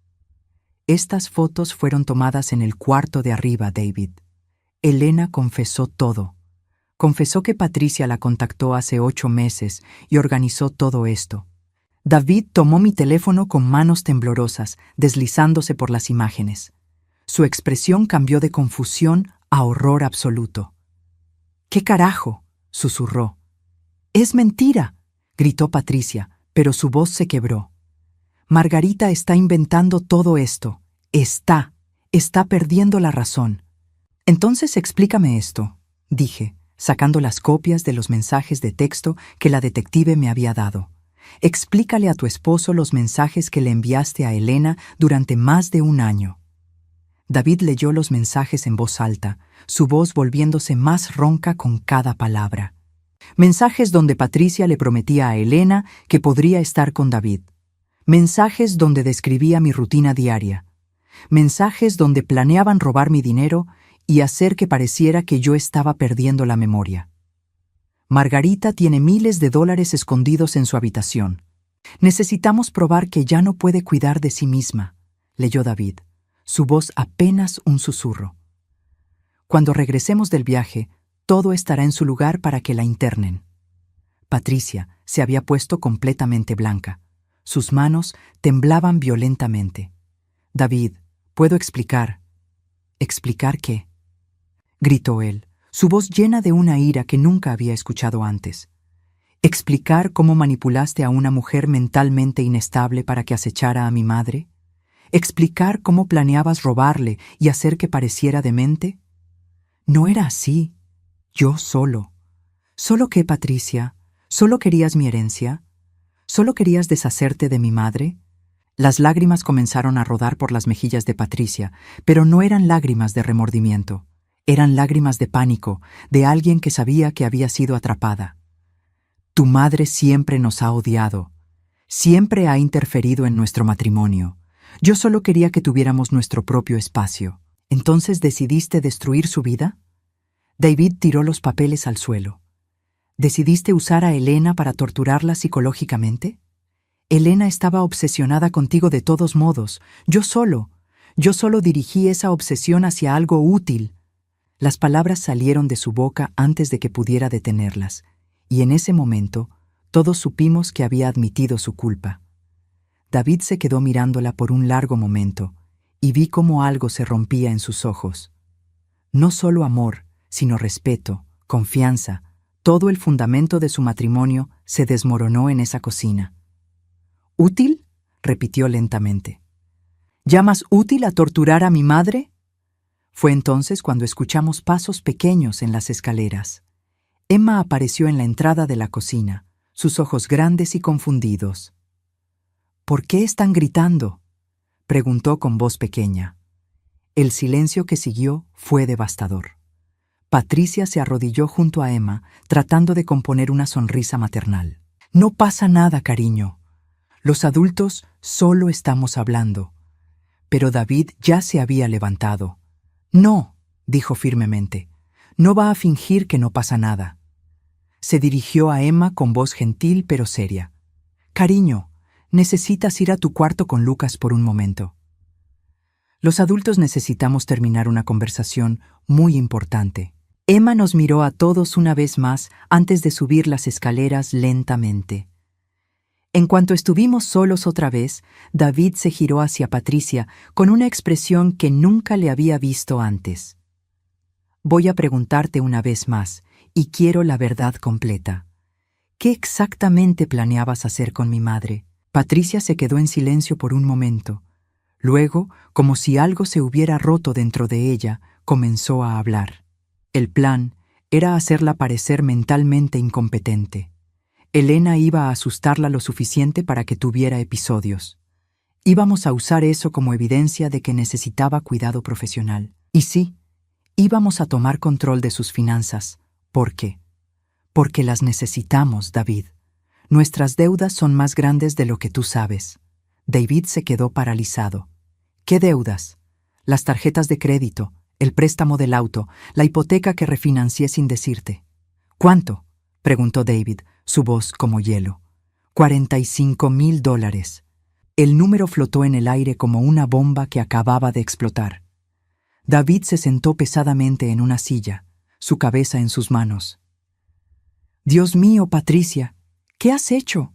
Estas fotos fueron tomadas en el cuarto de arriba, David. Elena confesó todo. Confesó que Patricia la contactó hace 8 meses y organizó todo esto. David tomó mi teléfono con manos temblorosas, deslizándose por las imágenes. Su expresión cambió de confusión a horror absoluto. «¿Qué carajo?», susurró. «Es mentira», gritó Patricia, pero su voz se quebró. «Margarita está inventando todo esto. Está perdiendo la razón». «Entonces explícame esto», dije, sacando las copias de los mensajes de texto que la detective me había dado. Explícale a tu esposo los mensajes que le enviaste a Elena durante más de 1 año. David leyó los mensajes en voz alta, su voz volviéndose más ronca con cada palabra. Mensajes donde Patricia le prometía a Elena que podría estar con David. Mensajes donde describía mi rutina diaria. Mensajes donde planeaban robar mi dinero y hacer que pareciera que yo estaba perdiendo la memoria. Margarita tiene miles de dólares escondidos en su habitación. Necesitamos probar que ya no puede cuidar de sí misma, leyó David, su voz apenas un susurro. Cuando regresemos del viaje, todo estará en su lugar para que la internen. Patricia se había puesto completamente blanca. Sus manos temblaban violentamente. David, ¿puedo explicar? ¿Explicar qué?, gritó él, su voz llena de una ira que nunca había escuchado antes. ¿Explicar cómo manipulaste a una mujer mentalmente inestable para que acechara a mi madre? ¿Explicar cómo planeabas robarle y hacer que pareciera demente? No era así. Yo solo. ¿Solo qué, Patricia? ¿Solo querías mi herencia? ¿Solo querías deshacerte de mi madre? Las lágrimas comenzaron a rodar por las mejillas de Patricia, pero no eran lágrimas de remordimiento. Eran lágrimas de pánico, de alguien que sabía que había sido atrapada. Tu madre siempre nos ha odiado. Siempre ha interferido en nuestro matrimonio. Yo solo quería que tuviéramos nuestro propio espacio. ¿Entonces decidiste destruir su vida? David tiró los papeles al suelo. ¿Decidiste usar a Elena para torturarla psicológicamente? Elena estaba obsesionada contigo de todos modos. Yo solo dirigí esa obsesión hacia algo útil. Las palabras salieron de su boca antes de que pudiera detenerlas, y en ese momento todos supimos que había admitido su culpa. David se quedó mirándola por un largo momento, y vi cómo algo se rompía en sus ojos. No solo amor, sino respeto, confianza, todo el fundamento de su matrimonio se desmoronó en esa cocina. ¿Útil?, repitió lentamente. ¿Llamas útil a torturar a mi madre? Fue entonces cuando escuchamos pasos pequeños en las escaleras. Emma apareció en la entrada de la cocina, sus ojos grandes y confundidos. ¿Por qué están gritando?, preguntó con voz pequeña. El silencio que siguió fue devastador. Patricia se arrodilló junto a Emma, tratando de componer una sonrisa maternal. No pasa nada, cariño. Los adultos solo estamos hablando. Pero David ya se había levantado. No, dijo firmemente. No va a fingir que no pasa nada. Se dirigió a Emma con voz gentil pero seria. Cariño, necesitas ir a tu cuarto con Lucas por un momento. Los adultos necesitamos terminar una conversación muy importante. Emma nos miró a todos una vez más antes de subir las escaleras lentamente. En cuanto estuvimos solos otra vez, David se giró hacia Patricia con una expresión que nunca le había visto antes. Voy a preguntarte una vez más, y quiero la verdad completa. ¿Qué exactamente planeabas hacer con mi madre? Patricia se quedó en silencio por un momento. Luego, como si algo se hubiera roto dentro de ella, comenzó a hablar. El plan era hacerla parecer mentalmente incompetente. Elena iba a asustarla lo suficiente para que tuviera episodios. Íbamos a usar eso como evidencia de que necesitaba cuidado profesional. Y sí, íbamos a tomar control de sus finanzas. ¿Por qué? Porque las necesitamos, David. Nuestras deudas son más grandes de lo que tú sabes. David se quedó paralizado. ¿Qué deudas? Las tarjetas de crédito, el préstamo del auto, la hipoteca que refinancié sin decirte. ¿Cuánto?, preguntó David, su voz como hielo. $45,000. El número flotó en el aire como una bomba que acababa de explotar. David se sentó pesadamente en una silla, su cabeza en sus manos. Dios mío, Patricia, ¿qué has hecho?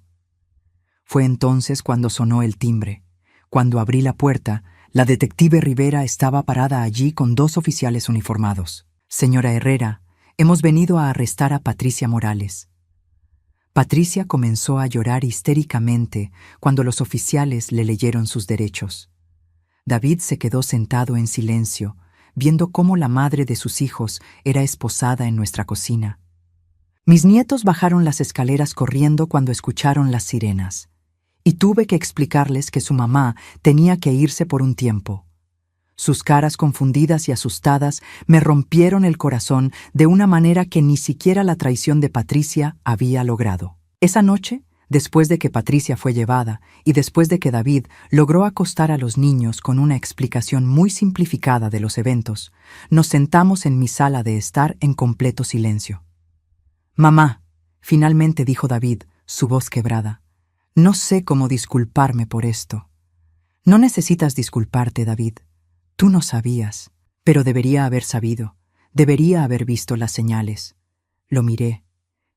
Fue entonces cuando sonó el timbre. Cuando abrí la puerta, la detective Rivera estaba parada allí con 2 oficiales uniformados. Señora Herrera, hemos venido a arrestar a Patricia Morales. Patricia comenzó a llorar histéricamente cuando los oficiales le leyeron sus derechos. David se quedó sentado en silencio, viendo cómo la madre de sus hijos era esposada en nuestra cocina. Mis nietos bajaron las escaleras corriendo cuando escucharon las sirenas, y tuve que explicarles que su mamá tenía que irse por un tiempo. Sus caras confundidas y asustadas me rompieron el corazón de una manera que ni siquiera la traición de Patricia había logrado. Esa noche, después de que Patricia fue llevada y después de que David logró acostar a los niños con una explicación muy simplificada de los eventos, nos sentamos en mi sala de estar en completo silencio. «Mamá», finalmente dijo David, su voz quebrada, «no sé cómo disculparme por esto». «No necesitas disculparte, David. Tú no sabías, pero debería haber sabido, debería haber visto las señales. Lo miré.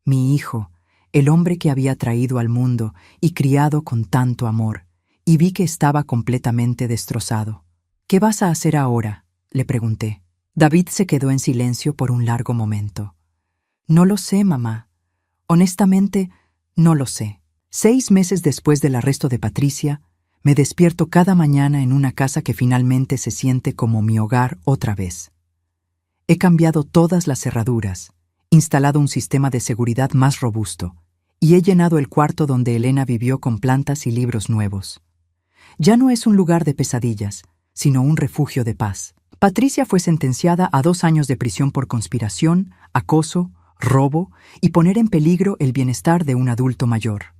Mi hijo, el hombre que había traído al mundo y criado con tanto amor, y vi que estaba completamente destrozado. ¿Qué vas a hacer ahora?», le pregunté. David se quedó en silencio por un largo momento. «No lo sé, mamá. Honestamente, no lo sé». 6 meses después del arresto de Patricia, me despierto cada mañana en una casa que finalmente se siente como mi hogar otra vez. He cambiado todas las cerraduras, instalado un sistema de seguridad más robusto, y he llenado el cuarto donde Elena vivió con plantas y libros nuevos. Ya no es un lugar de pesadillas, sino un refugio de paz. Patricia fue sentenciada a 2 años de prisión por conspiración, acoso, robo y poner en peligro el bienestar de un adulto mayor.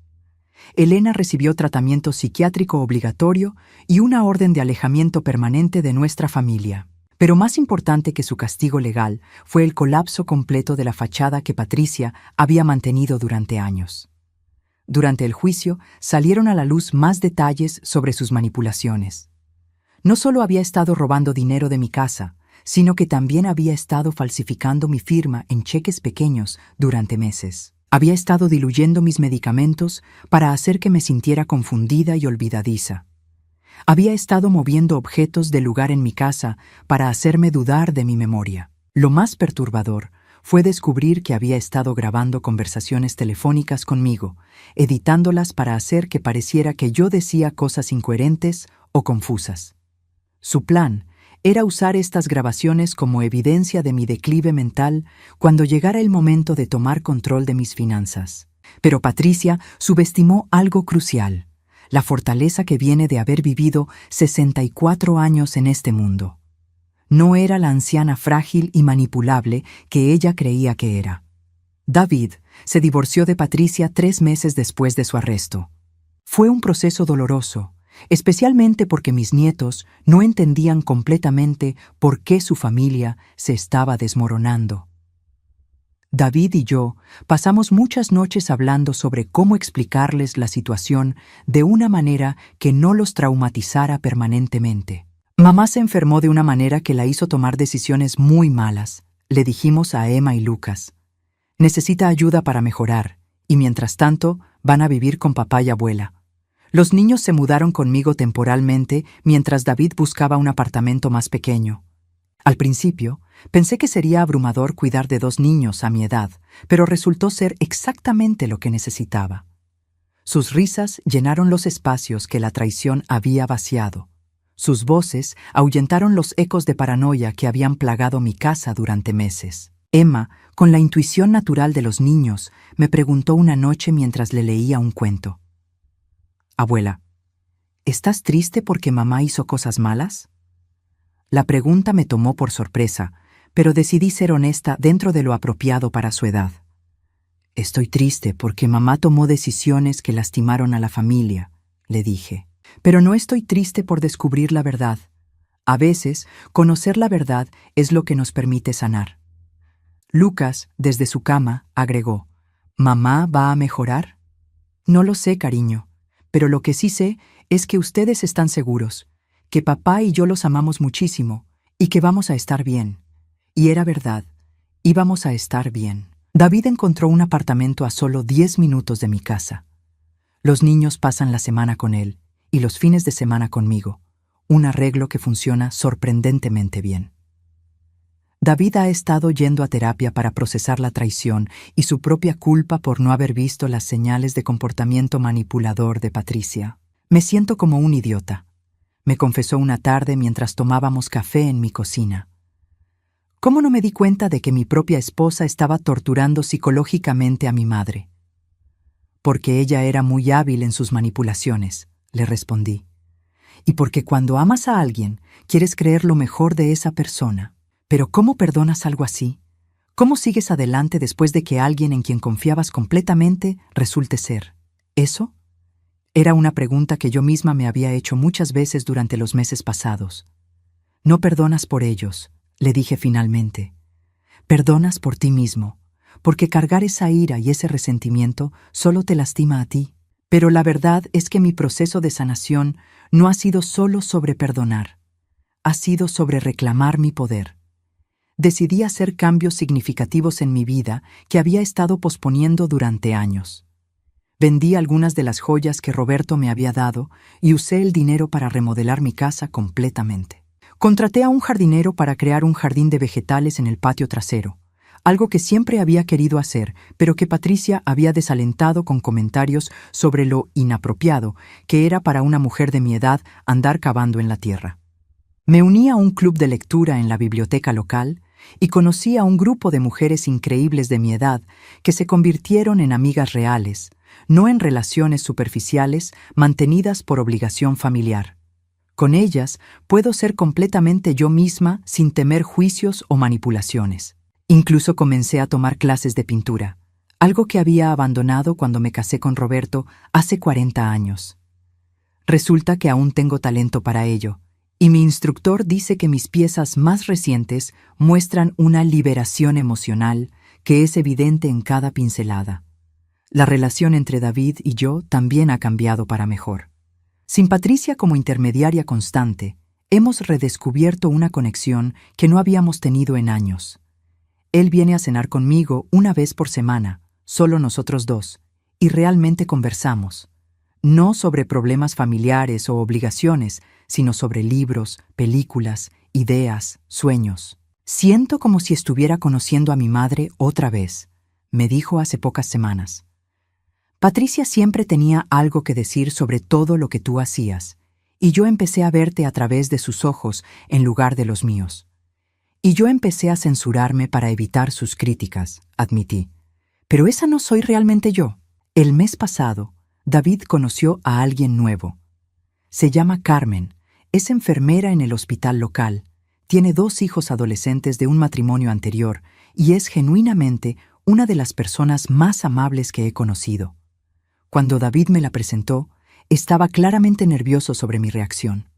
Elena recibió tratamiento psiquiátrico obligatorio y una orden de alejamiento permanente de nuestra familia. Pero más importante que su castigo legal fue el colapso completo de la fachada que Patricia había mantenido durante años. Durante el juicio salieron a la luz más detalles sobre sus manipulaciones. No solo había estado robando dinero de mi casa, sino que también había estado falsificando mi firma en cheques pequeños durante meses. Había estado diluyendo mis medicamentos para hacer que me sintiera confundida y olvidadiza. Había estado moviendo objetos de lugar en mi casa para hacerme dudar de mi memoria. Lo más perturbador fue descubrir que había estado grabando conversaciones telefónicas conmigo, editándolas para hacer que pareciera que yo decía cosas incoherentes o confusas. Su plan era usar estas grabaciones como evidencia de mi declive mental cuando llegara el momento de tomar control de mis finanzas. Pero Patricia subestimó algo crucial: la fortaleza que viene de haber vivido 64 años en este mundo. No era la anciana frágil y manipulable que ella creía que era. David se divorció de Patricia 3 meses después de su arresto. Fue un proceso doloroso, especialmente porque mis nietos no entendían completamente por qué su familia se estaba desmoronando. David y yo pasamos muchas noches hablando sobre cómo explicarles la situación de una manera que no los traumatizara permanentemente. Mamá se enfermó de una manera que la hizo tomar decisiones muy malas, le dijimos a Emma y Lucas. Necesita ayuda para mejorar, y mientras tanto van a vivir con papá y abuela. Los niños se mudaron conmigo temporalmente mientras David buscaba un apartamento más pequeño. Al principio, pensé que sería abrumador cuidar de 2 niños a mi edad, pero resultó ser exactamente lo que necesitaba. Sus risas llenaron los espacios que la traición había vaciado. Sus voces ahuyentaron los ecos de paranoia que habían plagado mi casa durante meses. Emma, con la intuición natural de los niños, me preguntó una noche mientras le leía un cuento. «Abuela, ¿estás triste porque mamá hizo cosas malas?» La pregunta me tomó por sorpresa, pero decidí ser honesta dentro de lo apropiado para su edad. «Estoy triste porque mamá tomó decisiones que lastimaron a la familia», le dije. «Pero no estoy triste por descubrir la verdad. A veces, conocer la verdad es lo que nos permite sanar». Lucas, desde su cama, agregó: «¿Mamá va a mejorar?» «No lo sé, cariño, pero lo que sí sé es que ustedes están seguros, que papá y yo los amamos muchísimo y que vamos a estar bien». Y era verdad, íbamos a estar bien. David encontró un apartamento a solo 10 minutos de mi casa. Los niños pasan la semana con él y los fines de semana conmigo, un arreglo que funciona sorprendentemente bien. David ha estado yendo a terapia para procesar la traición y su propia culpa por no haber visto las señales de comportamiento manipulador de Patricia. «Me siento como un idiota», me confesó una tarde mientras tomábamos café en mi cocina. «¿Cómo no me di cuenta de que mi propia esposa estaba torturando psicológicamente a mi madre?» «Porque ella era muy hábil en sus manipulaciones», le respondí. «Y porque cuando amas a alguien, quieres creer lo mejor de esa persona. Pero ¿cómo perdonas algo así? ¿Cómo sigues adelante después de que alguien en quien confiabas completamente resulte ser eso?» Era una pregunta que yo misma me había hecho muchas veces durante los meses pasados. «No perdonas por ellos», le dije finalmente. «Perdonas por ti mismo, porque cargar esa ira y ese resentimiento solo te lastima a ti». Pero la verdad es que mi proceso de sanación no ha sido solo sobre perdonar, ha sido sobre reclamar mi poder. Decidí hacer cambios significativos en mi vida que había estado posponiendo durante años. Vendí algunas de las joyas que Roberto me había dado y usé el dinero para remodelar mi casa completamente. Contraté a un jardinero para crear un jardín de vegetales en el patio trasero, algo que siempre había querido hacer, pero que Patricia había desalentado con comentarios sobre lo inapropiado que era para una mujer de mi edad andar cavando en la tierra. Me uní a un club de lectura en la biblioteca local y conocí a un grupo de mujeres increíbles de mi edad que se convirtieron en amigas reales, no en relaciones superficiales mantenidas por obligación familiar. Con ellas puedo ser completamente yo misma sin temer juicios o manipulaciones. Incluso comencé a tomar clases de pintura, algo que había abandonado cuando me casé con Roberto hace 40 años. Resulta que aún tengo talento para ello, y mi instructor dice que mis piezas más recientes muestran una liberación emocional que es evidente en cada pincelada. La relación entre David y yo también ha cambiado para mejor. Sin Patricia como intermediaria constante, hemos redescubierto una conexión que no habíamos tenido en años. Él viene a cenar conmigo una vez por semana, solo nosotros dos, y realmente conversamos. No sobre problemas familiares o obligaciones, sino sobre libros, películas, ideas, sueños. Siento como si estuviera conociendo a mi madre otra vez, me dijo hace pocas semanas. Patricia siempre tenía algo que decir sobre todo lo que tú hacías, y yo empecé a verte a través de sus ojos en lugar de los míos. Y yo empecé a censurarme para evitar sus críticas, admití. Pero esa no soy realmente yo. El mes pasado, David conoció a alguien nuevo. Se llama Carmen, es enfermera en el hospital local, tiene 2 hijos adolescentes de un matrimonio anterior y es genuinamente una de las personas más amables que he conocido. Cuando David me la presentó, estaba claramente nervioso sobre mi reacción.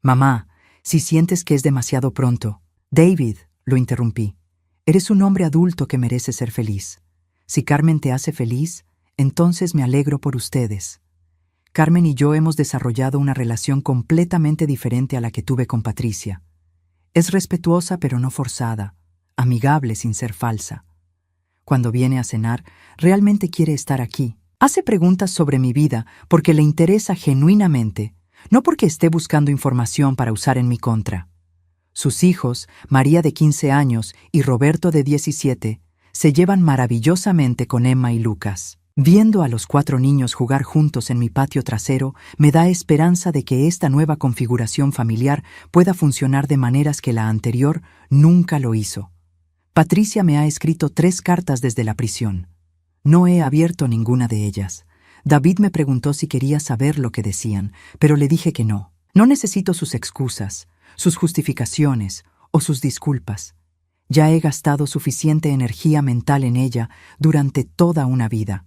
«Mamá, si sientes que es demasiado pronto». «David», lo interrumpí, «eres un hombre adulto que merece ser feliz. Si Carmen te hace feliz, entonces me alegro por ustedes». Carmen y yo hemos desarrollado una relación completamente diferente a la que tuve con Patricia. Es respetuosa pero no forzada, amigable sin ser falsa. Cuando viene a cenar, realmente quiere estar aquí. Hace preguntas sobre mi vida porque le interesa genuinamente, no porque esté buscando información para usar en mi contra. Sus hijos, María de 15 años y Roberto de 17, se llevan maravillosamente con Emma y Lucas. Viendo a los 4 niños jugar juntos en mi patio trasero, me da esperanza de que esta nueva configuración familiar pueda funcionar de maneras que la anterior nunca lo hizo. Patricia me ha escrito 3 cartas desde la prisión. No he abierto ninguna de ellas. David me preguntó si quería saber lo que decían, pero le dije que no. No necesito sus excusas, sus justificaciones o sus disculpas. Ya he gastado suficiente energía mental en ella durante toda una vida.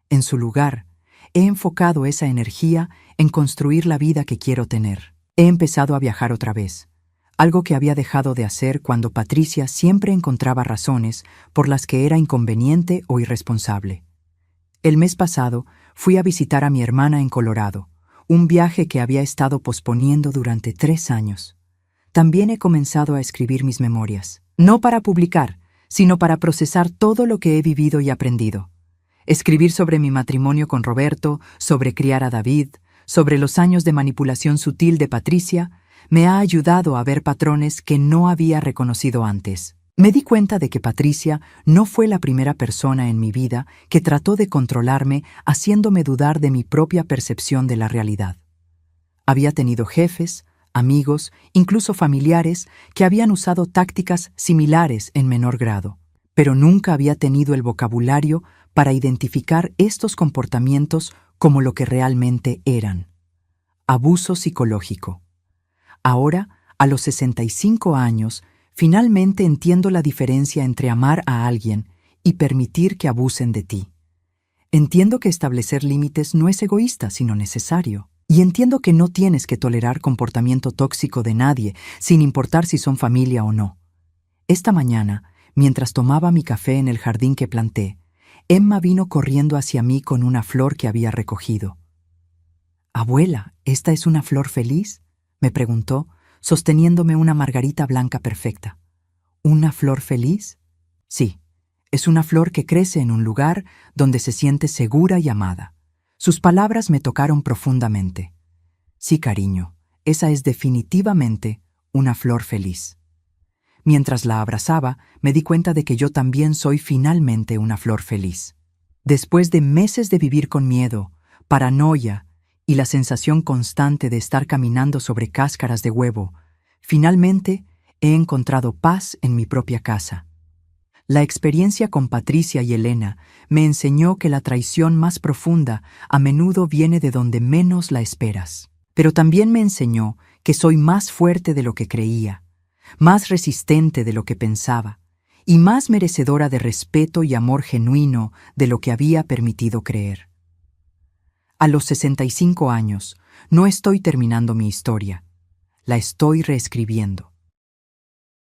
En su lugar, he enfocado esa energía en construir la vida que quiero tener. He empezado a viajar otra vez, algo que había dejado de hacer cuando Patricia siempre encontraba razones por las que era inconveniente o irresponsable. El mes pasado fui a visitar a mi hermana en Colorado, un viaje que había estado posponiendo durante 3 años. También he comenzado a escribir mis memorias, no para publicar, sino para procesar todo lo que he vivido y aprendido. Escribir sobre mi matrimonio con Roberto, sobre criar a David, sobre los años de manipulación sutil de Patricia, me ha ayudado a ver patrones que no había reconocido antes. Me di cuenta de que Patricia no fue la primera persona en mi vida que trató de controlarme haciéndome dudar de mi propia percepción de la realidad. Había tenido jefes, amigos, incluso familiares que habían usado tácticas similares en menor grado, pero nunca había tenido el vocabulario para identificar estos comportamientos como lo que realmente eran: abuso psicológico. Ahora, a los 65 años, finalmente entiendo la diferencia entre amar a alguien y permitir que abusen de ti. Entiendo que establecer límites no es egoísta, sino necesario. Y entiendo que no tienes que tolerar comportamiento tóxico de nadie, sin importar si son familia o no. Esta mañana, mientras tomaba mi café en el jardín que planté, Emma vino corriendo hacia mí con una flor que había recogido. «Abuela, ¿esta es una flor feliz?», me preguntó, sosteniéndome una margarita blanca perfecta. «¿Una flor feliz?». «Sí, es una flor que crece en un lugar donde se siente segura y amada». Sus palabras me tocaron profundamente. «Sí, cariño, esa es definitivamente una flor feliz». Mientras la abrazaba, me di cuenta de que yo también soy finalmente una flor feliz. Después de meses de vivir con miedo, paranoia y la sensación constante de estar caminando sobre cáscaras de huevo, finalmente he encontrado paz en mi propia casa. La experiencia con Patricia y Elena me enseñó que la traición más profunda a menudo viene de donde menos la esperas. Pero también me enseñó que soy más fuerte de lo que creía, más resistente de lo que pensaba, y más merecedora de respeto y amor genuino de lo que había permitido creer. A los 65 años, no estoy terminando mi historia, la estoy reescribiendo.